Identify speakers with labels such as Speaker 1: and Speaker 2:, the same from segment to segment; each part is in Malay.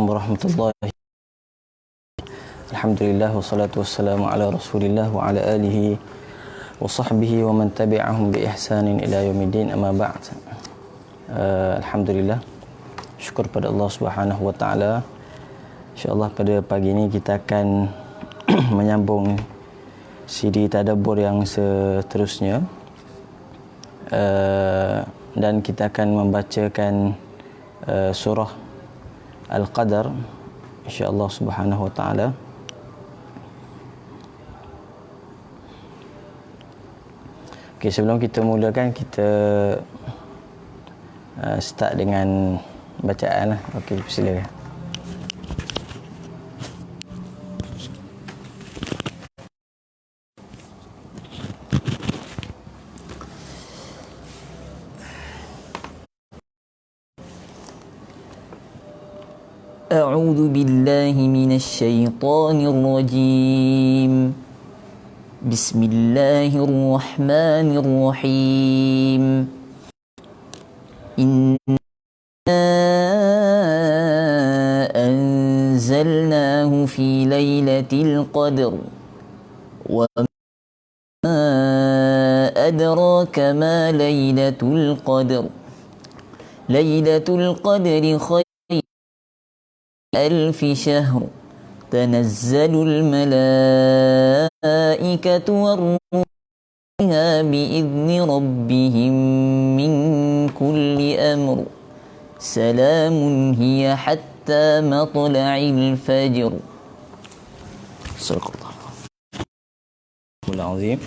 Speaker 1: warahmatullahi. Alhamdulillah wassalatu wassalamu ala Rasulillah wa ala alihi wa sahbihi wa man tabi'ahum bi ihsanin ila yaumiddin, amma ba'd. Alhamdulillah, syukur pada Allah Subhanahu wa taala. InsyaAllah pada pagi ini kita akan menyambung CD tadabbur yang seterusnya, dan kita akan membacakan surah Al-Qadar insya-Allah Subhanahu wa taala. Okey, sebelum kita mulakan, kita start dengan bacaan lah. Okey, silakan.
Speaker 2: أعوذ بالله من الشيطان الرجيم. بسم الله الرحمن الرحيم. إنا أنزلناه في ليلة القدر وما أدراك ما ليلة القدر. ليلة القدر خير ألف شهر تنزل الملائكة والروح فيها بإذن ربهم من كل أمر سلام هي حتى مطلع الفجر.
Speaker 1: صدق الله العظيم.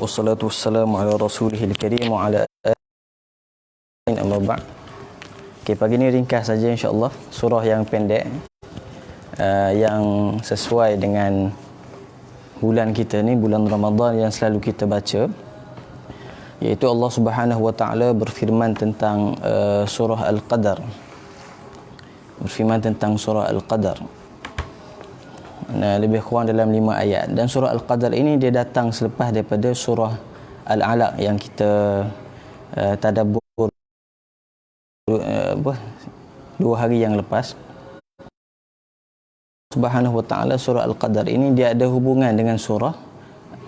Speaker 1: والصلاة والسلام على رسوله الكريم وعلى آله أما بعد. Okay, pagi ni ringkas saja insya-Allah, surah yang pendek, yang sesuai dengan bulan kita ni, bulan Ramadan yang selalu kita baca, iaitu Allah Subhanahu wa taala berfirman tentang surah Al-Qadar. Berfirman tentang surah Al-Qadar. Lebih kurang dalam 5 ayat, dan surah Al-Qadar ini dia datang selepas daripada surah Al-Alaq yang kita tadabbur 2 hari yang lepas. Subhanahu wa ta'ala, surah Al-Qadar ini dia ada hubungan dengan surah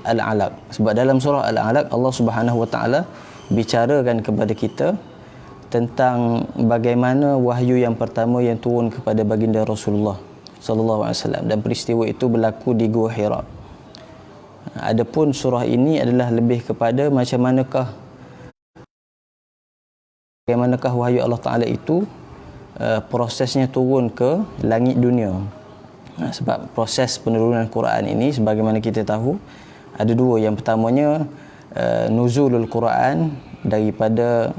Speaker 1: Al-Alaq, sebab dalam surah Al-Alaq Allah Subhanahu wa ta'ala bicarakan kepada kita tentang bagaimana wahyu yang pertama yang turun kepada baginda Rasulullah sallallahu alaihi wasallam, dan peristiwa itu berlaku di Gua Hira. Adapun surah ini adalah lebih kepada bagaimanakah wahyu Allah Ta'ala itu prosesnya turun ke langit dunia. Sebab proses penurunan Quran ini, sebagaimana kita tahu, ada 2. Yang pertamanya nuzulul Quran daripada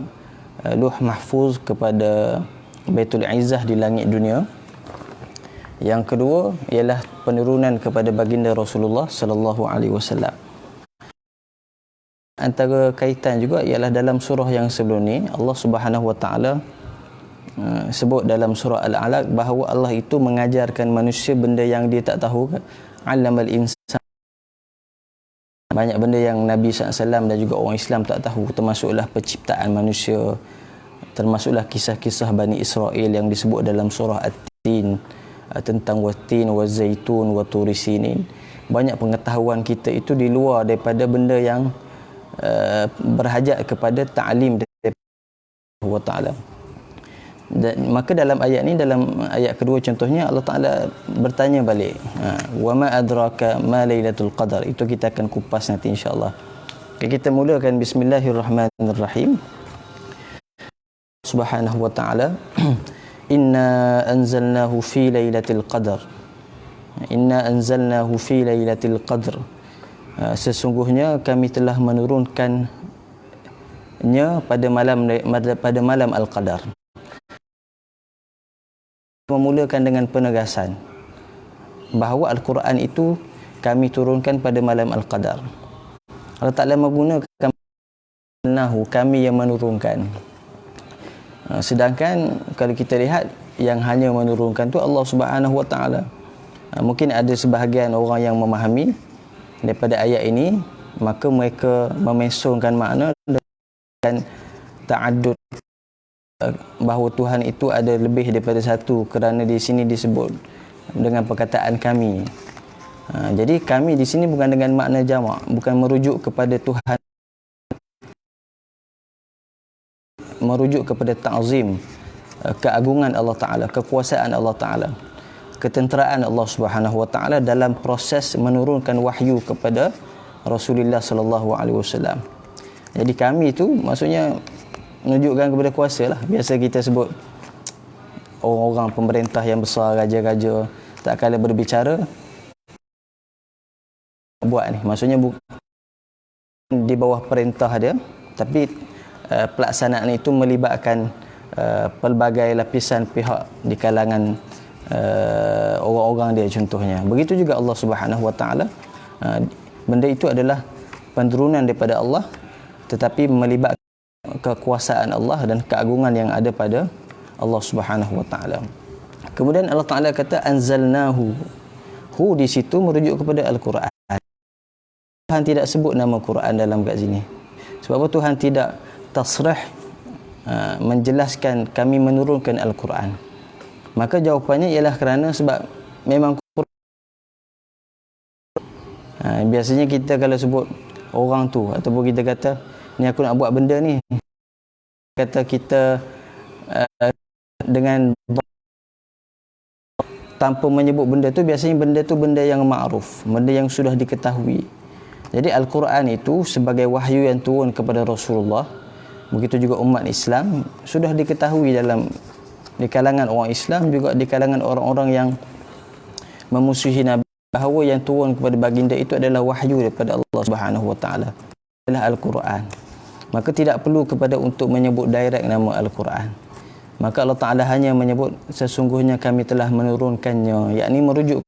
Speaker 1: Luh Mahfuz kepada Baitul Izzah di langit dunia. Yang kedua ialah penurunan kepada baginda Rasulullah sallallahu alaihi wasallam. Antara kaitan juga ialah dalam surah yang sebelum ni, Allah Subhanahu wa taala sebut dalam surah Al-Alaq bahawa Allah itu mengajarkan manusia benda yang dia tak tahu. Allamal insan, banyak benda yang Nabi SAW dan juga orang Islam tak tahu, termasuklah penciptaan manusia, termasuklah kisah-kisah Bani Israel yang disebut dalam surah At-Tin, tentang Wat-Tin wa Zaitun wa Turi Sinin. Banyak pengetahuan kita itu di luar daripada benda yang berhajat kepada ta'lim daripada Allah Ta'ala. Dan maka dalam ayat ni, dalam ayat kedua contohnya, Allah Ta'ala bertanya balik, wa ma adraka ma lailatul qadar. Itu kita akan kupas nanti insya-Allah. Okay, kita mulakan. Bismillahirrahmanirrahim. Subhanahu wa ta'ala, inna anzalnahu fi lailatul qadar. Inna anzalnahu fi lailatul qadr. Sesungguhnya kami telah menurunkannya pada malam Al-Qadar. Memulakan dengan penegasan bahawa Al-Quran itu kami turunkan pada malam Al-Qadar. Allah Ta'ala menggunakan kami yang menurunkan. Sedangkan kalau kita lihat, yang hanya menurunkan tu Allah Subhanahu wa taala. Mungkin ada sebahagian orang yang memahami daripada ayat ini, maka mereka memesongkan makna dan ta'addud bahawa Tuhan itu ada lebih daripada satu, kerana di sini disebut dengan perkataan kami. Jadi kami di sini bukan dengan makna jamak, bukan merujuk kepada Tuhan, merujuk kepada ta'zim, keagungan Allah Ta'ala, kekuasaan Allah Ta'ala, ketenteraan Allah Subhanahu Wa Ta'ala dalam proses menurunkan wahyu kepada Rasulullah Sallallahu Alaihi Wasallam. Jadi kami itu maksudnya menunjukkan kepada kuasa lah. Biasa kita sebut orang-orang pemerintah yang besar, raja-raja, tak kala berbicara buat ni, maksudnya di bawah perintah dia, tapi pelaksanaan itu melibatkan pelbagai lapisan pihak di kalangan orang-orang dia contohnya. Begitu juga Allah Subhanahu Wa Ta'ala, benda itu adalah penturunan daripada Allah, tetapi melibatkan kekuasaan Allah dan keagungan yang ada pada Allah Subhanahu Wa Ta'ala. Kemudian Allah Ta'ala kata anzalnahu. Hu di situ merujuk kepada Al-Quran. Tuhan tidak sebut nama Quran dalam kat sini. Sebab apa Tuhan tidak tasrih menjelaskan kami menurunkan Al-Quran? Maka jawapannya ialah kerana sebab memang biasanya kita kalau sebut orang tu, ataupun kita kata ni aku nak buat benda ni, kata kita dengan tanpa menyebut benda tu, biasanya benda tu benda yang ma'ruf, benda yang sudah diketahui. Jadi Al-Quran itu sebagai wahyu yang turun kepada Rasulullah, begitu juga umat Islam, sudah diketahui di kalangan orang Islam, juga di kalangan orang-orang yang memusuhi Nabi, bahawa yang turun kepada baginda itu adalah wahyu daripada Allah Subhanahu Wa Ta'ala, adalah Al-Quran. Maka tidak perlu kepada untuk menyebut direct nama Al-Quran. Maka Allah Ta'ala hanya menyebut sesungguhnya kami telah menurunkannya, yakni merujuk.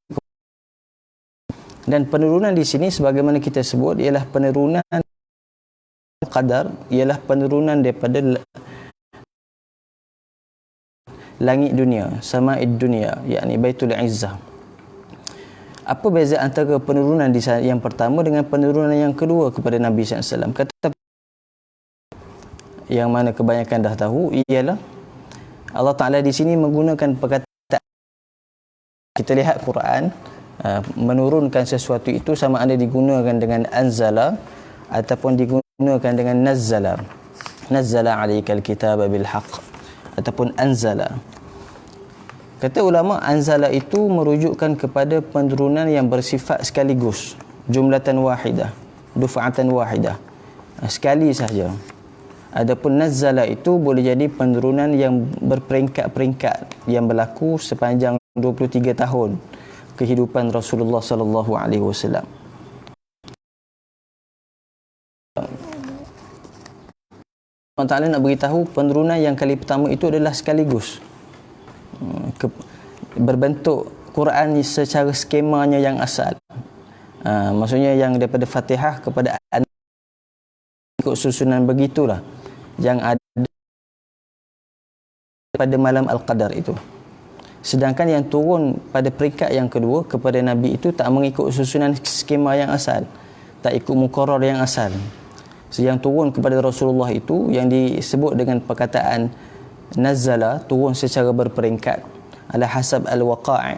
Speaker 1: Dan penurunan di sini sebagaimana kita sebut ialah penurunan qadar, ialah penurunan daripada langit dunia, sama'id dunia, yakni Baitul Izzah. Apa beza antara penurunan yang pertama dengan penurunan yang kedua kepada Nabi SAW? Kata yang mana kebanyakan dah tahu ialah Allah Ta'ala di sini menggunakan perkataan, kita lihat Quran menurunkan sesuatu itu sama ada digunakan dengan anzala ataupun digunakan dengan nazzala. Nazzala 'alaikal kitaba bil haqq ataupun anzala. Kata ulama, anzala itu merujukkan kepada penurunan yang bersifat sekaligus, jumlatan wahidah, duf'atan wahidah, sekali sahaja. Adapun nazzala itu boleh jadi penurunan yang berperingkat-peringkat yang berlaku sepanjang 23 tahun kehidupan Rasulullah sallallahu alaihi wasallam. Allah Ta'ala nak beritahu penurunan yang kali pertama itu adalah sekaligus, berbentuk Quran secara skemanya yang asal, maksudnya yang daripada Fatihah kepada ikut susunan begitulah yang ada pada malam Al-Qadar itu. Sedangkan yang turun pada peringkat yang kedua kepada Nabi itu tak mengikut susunan skema yang asal, tak ikut muqarrar yang asal. So, yang turun kepada Rasulullah itu yang disebut dengan perkataan nazzala, turun secara berperingkat ala hasab al-waqa'i,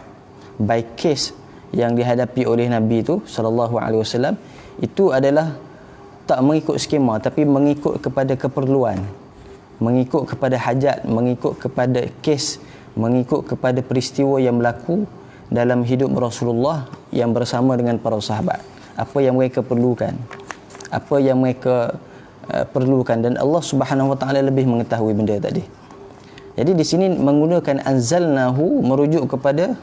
Speaker 1: by case yang dihadapi oleh Nabi itu sallallahu alaihi wasallam, itu adalah tak mengikut skema tapi mengikut kepada keperluan, mengikut kepada hajat, mengikut kepada kes, mengikut kepada peristiwa yang berlaku dalam hidup Rasulullah yang bersama dengan para sahabat. Apa yang mereka perlukan, apa yang mereka perlukan, dan Allah Subhanahu Wa Ta'ala lebih mengetahui benda tadi. Jadi di sini menggunakan anzalnahu merujuk kepada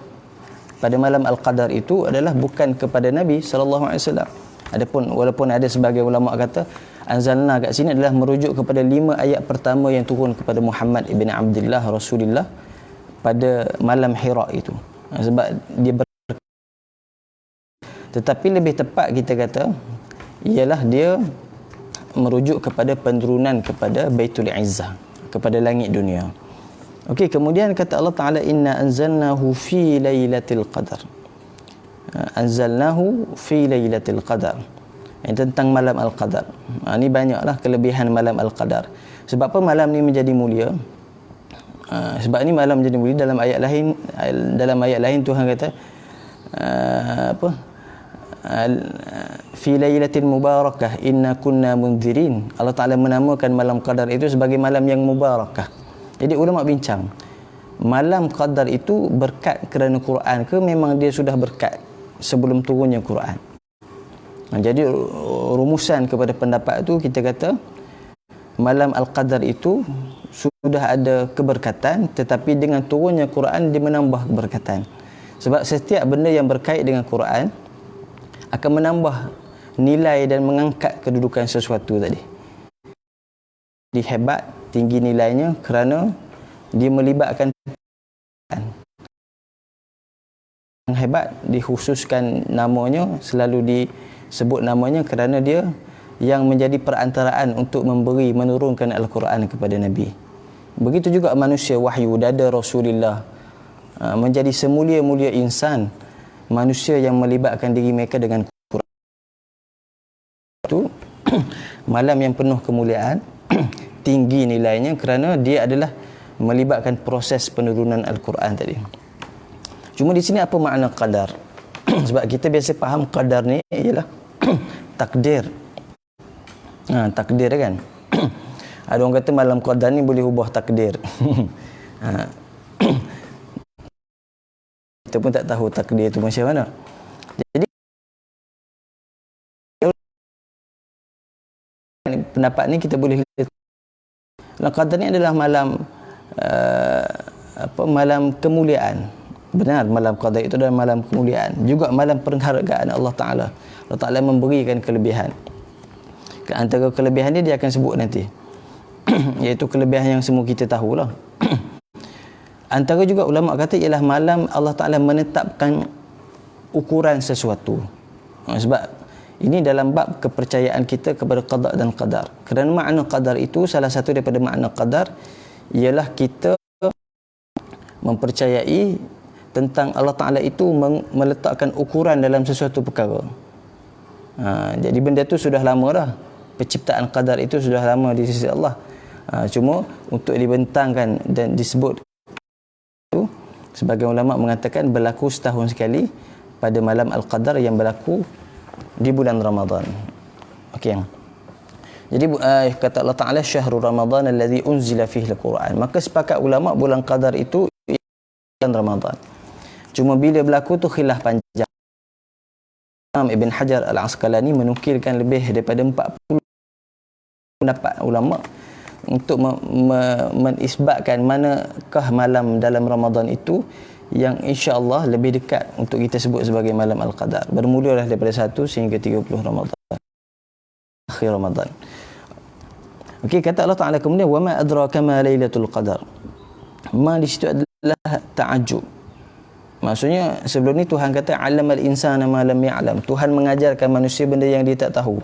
Speaker 1: pada malam Al-Qadar itu adalah bukan kepada Nabi sallallahu alaihi wasallam. Adapun walaupun ada sebagai ulama kata anzalna kat sini adalah merujuk kepada 5 ayat pertama yang turun kepada Muhammad ibn Abdullah Rasulullah pada malam Hira itu. Sebab dia tetapi lebih tepat kita kata ialah dia merujuk kepada penurunan kepada Baitul Izzah, kepada langit dunia. Okey, kemudian kata Allah Ta'ala inna anzalnahu fi lailatul qadar. Anzalnahu fi lailatul qadar. Yang tentang malam Al-Qadar. Ini banyaklah kelebihan malam Al-Qadar. Sebab apa malam ni menjadi mulia? Sebab ni malam jadi mulia. Dalam ayat lain Tuhan kata fi lailatin mubarakah inna kunna munzirin. Allah Taala menamakan malam qadar itu sebagai malam yang mubarakah. Jadi ulama bincang, malam qadar itu berkat kerana Quran ke memang dia sudah berkat sebelum turunnya Quran? Jadi rumusan kepada pendapat itu kita kata malam al-qadar itu sudah ada keberkatan, tetapi dengan turunnya Quran dia menambah keberkatan. Sebab setiap benda yang berkait dengan Quran akan menambah nilai dan mengangkat kedudukan sesuatu tadi. Dia hebat, tinggi nilainya kerana dia melibatkan Quran. Yang hebat dikhususkan namanya, selalu disebut namanya kerana dia yang menjadi perantaraan untuk menurunkan Al-Quran kepada Nabi. Begitu juga manusia wahyu, dada Rasulullah menjadi semulia-mulia insan, manusia yang melibatkan diri mereka dengan Quran. Itu malam yang penuh kemuliaan, tinggi nilainya kerana dia adalah melibatkan proses penurunan Al-Quran tadi. Cuma di sini apa makna qadar? Sebab kita biasa faham qadar ni ialah takdir. Takdir kan. Ada orang kata malam qadar ni boleh ubah takdir. Kita pun tak tahu takdir itu macam mana. Jadi pendapat ni kita boleh lihat qadar ni adalah malam malam kemuliaan. Benar, malam qadar itu adalah malam kemuliaan, juga malam penghargaan Allah Taala. Allah Taala memberikan kelebihan. Antara kelebihan dia akan sebut nanti. Iaitu kelebihan yang semua kita tahulah. Antara juga ulama kata ialah malam Allah Taala menetapkan ukuran sesuatu. Sebab ini dalam bab kepercayaan kita kepada qada dan qadar. Kerana makna qadar itu, salah satu daripada makna qadar ialah kita mempercayai tentang Allah Ta'ala itu meletakkan ukuran dalam sesuatu perkara. Jadi benda tu sudah lama dah. Penciptaan qadar itu sudah lama di sisi Allah. Cuma untuk dibentangkan dan disebut itu, sebagian ulama mengatakan berlaku setahun sekali pada malam Al-Qadar yang berlaku di bulan Ramadan. Okey. Jadi kata Allah Ta'ala syahrul Ramadan alladhi unzila fihi al-Quran. Maka sepakat ulama bulan Qadar itu bulan Ramadan. Cuma bila berlaku tu khilaf panjang. Imam Ibn Hajar Al-Asqalani menukilkan lebih daripada 40 pendapat ulama untuk menisbatkan manakah malam dalam Ramadan itu yang insya-Allah lebih dekat untuk kita sebut sebagai malam Al-Qadar. Bermulalah daripada 1 sehingga 30 Ramadan. Akhir Ramadan. Okey, kata Allah Taala kemudian wa ma adraka ma lailatul qadar. Ma di situ adalah ta'ajjub. Maksudnya sebelum ni Tuhan kata alamal insana ma lam ya'lam. Tuhan mengajarkan manusia benda yang dia tak tahu.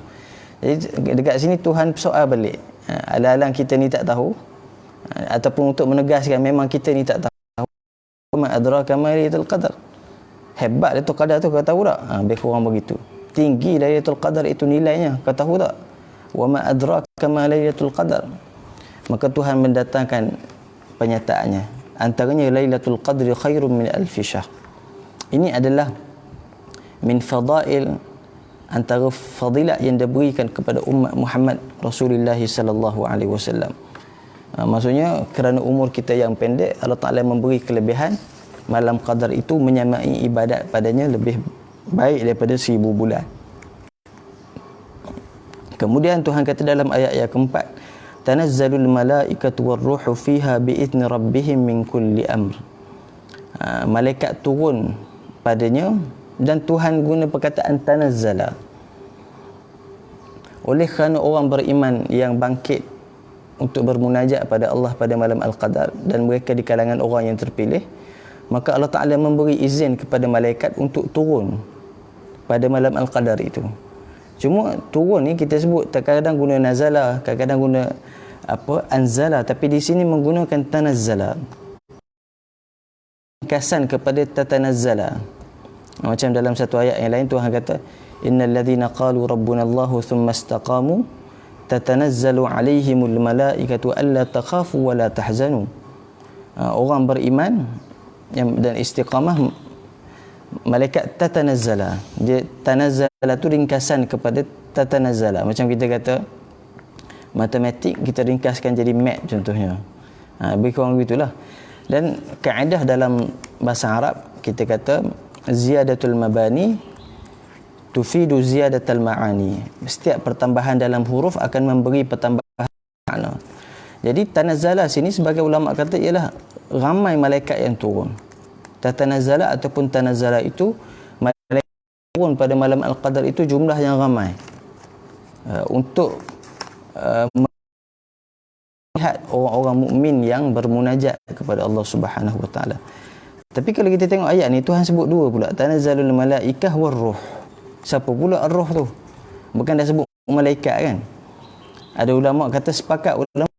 Speaker 1: Jadi dekat sini Tuhan soal balik. Alang-alang kita ni tak tahu, ataupun untuk menegaskan memang kita ni tak tahu. Ma adraka ma lailatul qadar. Hebat Lailatul Qadar tu, kau tahu tak? Lebih kurang begitu. Tinggi Lailatul Qadar itu nilainya, kau tahu tak? Wa ma adraka ma lailatul qadar. Maka Tuhan mendatangkan penyataannya. Antaranya Lailatul Qadri khairun min alfi syahr. Ini adalah min fadail, antara fadilat yang diberikan kepada umat Muhammad Rasulullah sallallahu alaihi wasallam. Maksudnya kerana umur kita yang pendek, Allah Taala memberi kelebihan malam qadar itu menyamai ibadat padanya lebih baik daripada 1000 bulan. Kemudian Tuhan kata dalam ayat yang keempat, tanazzalul malaikatu warruhu fiha biizni rabbihim min kulli amr. Malaikat turun padanya, dan Tuhan guna perkataan tanazzala. Oleh kerana orang beriman yang bangkit untuk bermunajat pada Allah pada malam Al-Qadar, dan mereka di kalangan orang yang terpilih, maka Allah Ta'ala memberi izin kepada malaikat untuk turun pada malam Al-Qadar itu. Cuma turun ni kita sebut kadang-kadang guna nazala, kadang-kadang guna anzala, tapi di sini menggunakan tanazzala. Kasan kepada tatanazzala. Macam dalam satu ayat yang lain Tuhan kata, innal ladzina qalu rabbuna Allahu thumma istaqamu tatanazzalu alaihimul malaikatu alla takhafu wa la tahzanu. orang beriman dan istiqamah, malaikat tatanazzala. Dia tanazzala tu ringkasan kepada tatanazzala. Macam kita kata matematik, kita ringkaskan jadi mat contohnya. Lebih kurang begitulah. Dan kaedah dalam bahasa Arab kita kata ziyadatul mabani tufidu ziyadatul ma'ani. Setiap pertambahan dalam huruf akan memberi pertambahan makna. Jadi tanazzala sini sebagai ulama kata ialah ramai malaikat yang turun. Tatanazzala ataupun tanazzala itu malaikat turun pada malam Al-Qadar itu jumlah yang ramai untuk melihat orang-orang mukmin yang bermunajat kepada Allah Subhanahu Wa Taala. Tapi kalau kita tengok ayat ni, Tuhan sebut dua pula, tanazzalul malaikah war ruh. Siapa pula ar-ruh tu? Bukan dah sebut malaikat kan? Ada ulama kata sepakat ulama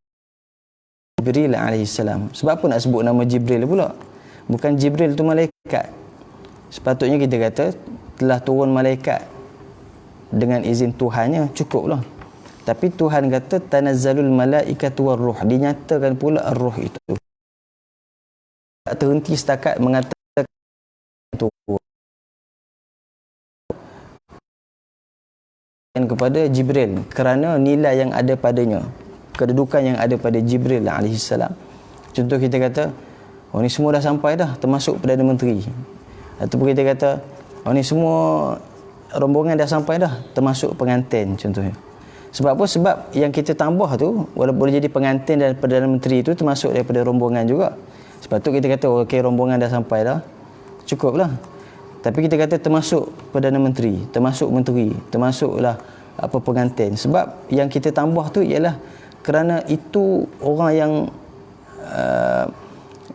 Speaker 1: Jibril alaihissalam. Sebab apa nak sebut nama Jibril pula? Bukan Jibril tu malaikat. Sepatutnya kita kata telah turun malaikat dengan izin Tuhannya, cukuplah. Tapi Tuhan kata tanazzalul malaikatu war ruh. Dinyatakan pula ar-ruh itu. Tak terhenti setakat mengatakan itu kepada Jibril kerana nilai yang ada padanya, kedudukan yang ada pada Jibril alaihissalam. Contoh kita kata, oh ni semua dah sampai dah, termasuk Perdana Menteri. Ataupun kita kata, oh ni semua rombongan dah sampai dah, termasuk pengantin contohnya. Sebab apa? Sebab yang kita tambah tu, walaupun boleh jadi pengantin dan Perdana Menteri itu termasuk daripada rombongan juga. Sebab tu kita kata, oh, okey, rombongan dah sampai dah, cukuplah. Tapi kita kata termasuk Perdana Menteri, termasuk menteri, termasuklah apa pengantin. Sebab yang kita tambah tu ialah kerana itu orang yang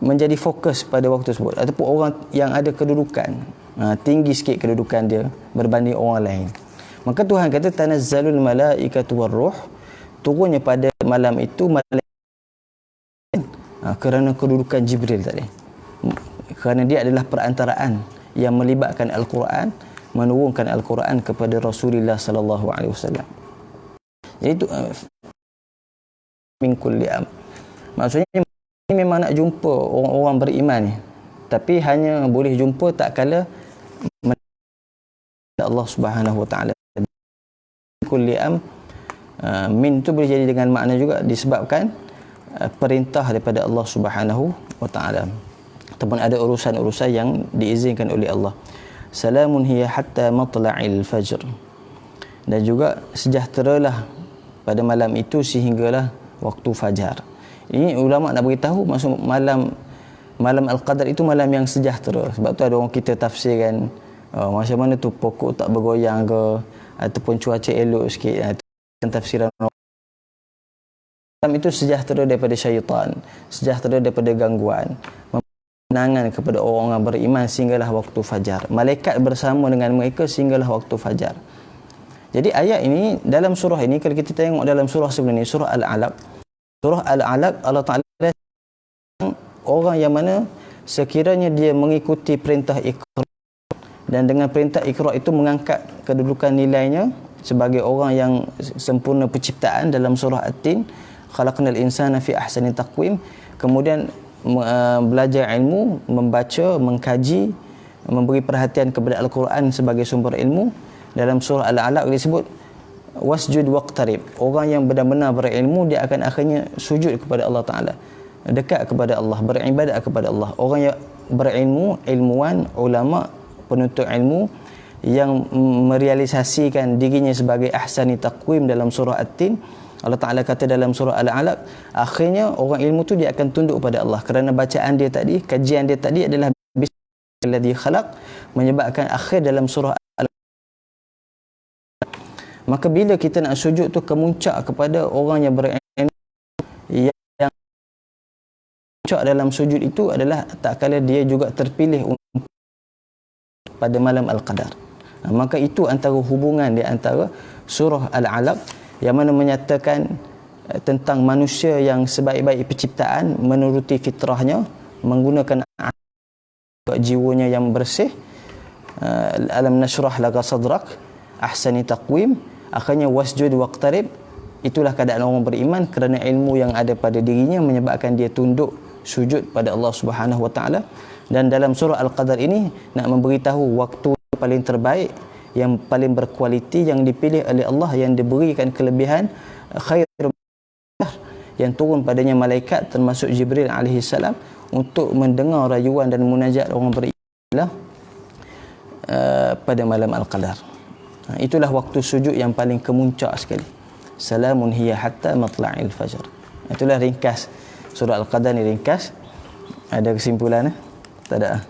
Speaker 1: menjadi fokus pada waktu tersebut, ataupun orang yang ada kedudukan tinggi sikit kedudukan dia berbanding orang lain. Maka Tuhan kata tanazzalul malaikatu war ruh, turunnya pada malam itu malaikat kerana kedudukan Jibril tadi. Kerana dia adalah perantaraan yang melibatkan Al-Quran, menurunkan Al-Quran kepada Rasulullah sallallahu alaihi wasallam. Jadi itu min kulli am. Maksudnya ini memang nak jumpa orang-orang beriman ni, tapi hanya boleh jumpa tak kala Allah Subhanahu Wa Taala. Kulli am, min tu boleh jadi dengan makna juga disebabkan perintah daripada Allah Subhanahu Wa Taala, ataupun ada urusan-urusan yang diizinkan oleh Allah. Salamun hiya hatta matla'il fajr. Dan juga sejahteralah pada malam itu sehinggalah waktu fajar. Ini ulama nak beritahu maksud malam Al-Qadar itu malam yang sejahtera. Sebab tu ada orang kita tafsirkan macam mana tu pokok tak bergoyang ke, ataupun cuaca elok sikit. Tafsiran malam itu sejahtera daripada syaitan, sejahtera daripada gangguan, kenangan kepada orang-orang beriman sehinggalah waktu fajar. Malaikat bersama dengan mereka sehinggalah waktu fajar. Jadi ayat ini, dalam surah ini, kalau kita tengok dalam surah sebelum ini, surah Al-Alaq, Allah Ta'ala orang yang mana sekiranya dia mengikuti perintah Iqra, dan dengan perintah Iqra itu mengangkat kedudukan nilainya sebagai orang yang sempurna penciptaan dalam surah At-Tin, khalaqnal insana fi ahsani taqwim. Kemudian belajar ilmu, membaca, mengkaji, memberi perhatian kepada Al-Quran sebagai sumber ilmu. Dalam surah Al-Alaq disebut wasjud waqtarib. Orang yang benar-benar berilmu, dia akan akhirnya sujud kepada Allah Ta'ala, dekat kepada Allah, beribadat kepada Allah. Orang yang berilmu, ilmuwan, ulama, penuntut ilmu yang merealisasikan dirinya sebagai ahsani taqwim dalam surah At-Tin, Allah Ta'ala kata dalam surah Al-Alaq, akhirnya orang ilmu tu dia akan tunduk pada Allah kerana bacaan dia tadi, kajian dia tadi adalah bismillahilladzi khalaq, menyebabkan akhir dalam surah Al-Alaq. Maka bila kita nak sujud tu kemuncak kepada orang yang berilmu, yang puncak dalam sujud itu adalah tak kala dia juga terpilih pada malam Al-Qadar. Maka itu antara hubungan di antara surah Al-Alaq yang mana menyatakan tentang manusia yang sebaik-baik penciptaan menuruti fitrahnya, menggunakan jiwanya yang bersih, alam nashrah laka sadrak, ahsani taqwim, akhirnya wasjud waqtarib. Itulah keadaan orang beriman kerana ilmu yang ada pada dirinya menyebabkan dia tunduk sujud pada Allah Subhanahu wa taala. Dan dalam surah Al-Qadar ini nak memberitahu waktu paling terbaik, yang paling berkualiti, yang dipilih oleh Allah, yang diberikan kelebihan khair, yang turun padanya malaikat termasuk Jibril alaihi salam untuk mendengar rayuan dan munajat orang beriman pada malam Al-Qadar. Itulah waktu sujud yang paling kemuncak sekali. Salamun hiya hatta matla'il fajr. Itulah ringkas surah Al-Qadar ni, ringkas. Ada kesimpulan? Tak ada.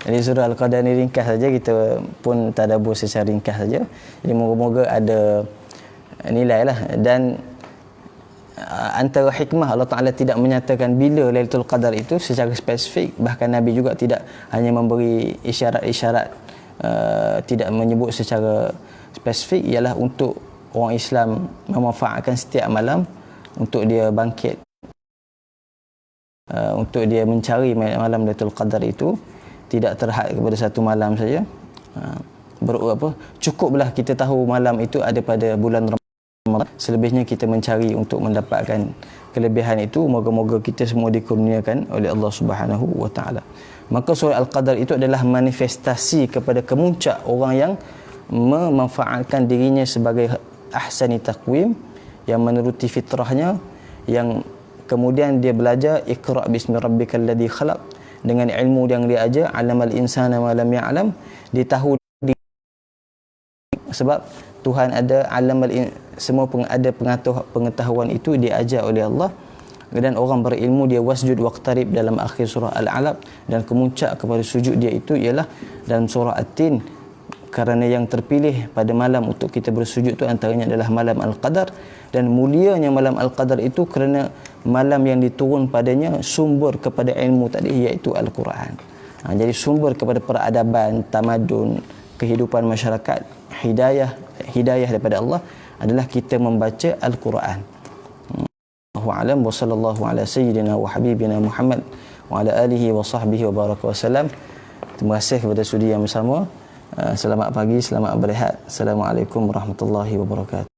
Speaker 1: Jadi surah Al-Qadar ni ringkas saja, kita pun tadabbur secara ringkas saja. Jadi moga-moga ada nilai lah. Dan antara hikmah Allah Ta'ala tidak menyatakan bila Lailatul Qadar itu secara spesifik. Bahkan Nabi juga tidak hanya memberi isyarat-isyarat, tidak menyebut secara spesifik, ialah untuk orang Islam memanfaatkan setiap malam untuk dia bangkit, untuk dia mencari malam Lailatul Qadar itu. Tidak terhad kepada satu malam saja. Cukuplah kita tahu malam itu ada pada bulan Ramadan. Selebihnya kita mencari untuk mendapatkan kelebihan itu. Moga-moga kita semua dikurniakan oleh Allah Subhanahu wa taala. Maka surah Al-Qadar itu adalah manifestasi kepada kemuncak orang yang memanfaatkan dirinya sebagai ahsani taqwim, yang menuruti fitrahnya, yang kemudian dia belajar Iqra' bismi rabbikal ladzi khalaq, dengan ilmu yang dia ajar, alamal insana ma lam ya'lam, dia tahu sebab Tuhan ada, alamal semua ada pengetahuan itu diajar oleh Allah. Dan orang berilmu dia wasjud waqtarib dalam akhir surah Al-Alaq, dan kemuncak kepada sujud dia itu ialah dalam surah At-Tin. Kerana yang terpilih pada malam untuk kita bersujud itu antaranya adalah malam Al-Qadar, dan mulianya malam Al-Qadar itu kerana malam yang diturun padanya sumber kepada ilmu tadi, iaitu Al-Quran. Jadi sumber kepada peradaban, tamadun, kehidupan masyarakat, hidayah daripada Allah adalah kita membaca Al-Quran. Allahu a'lam wa sallallahu ala sayyidina wa habibina Muhammad wa ala alihi wa sahbihi wa baraka wa salam. Terima kasih kepada sudi yang bersama. Selamat pagi, selamat berehat. Assalamualaikum warahmatullahi wabarakatuh.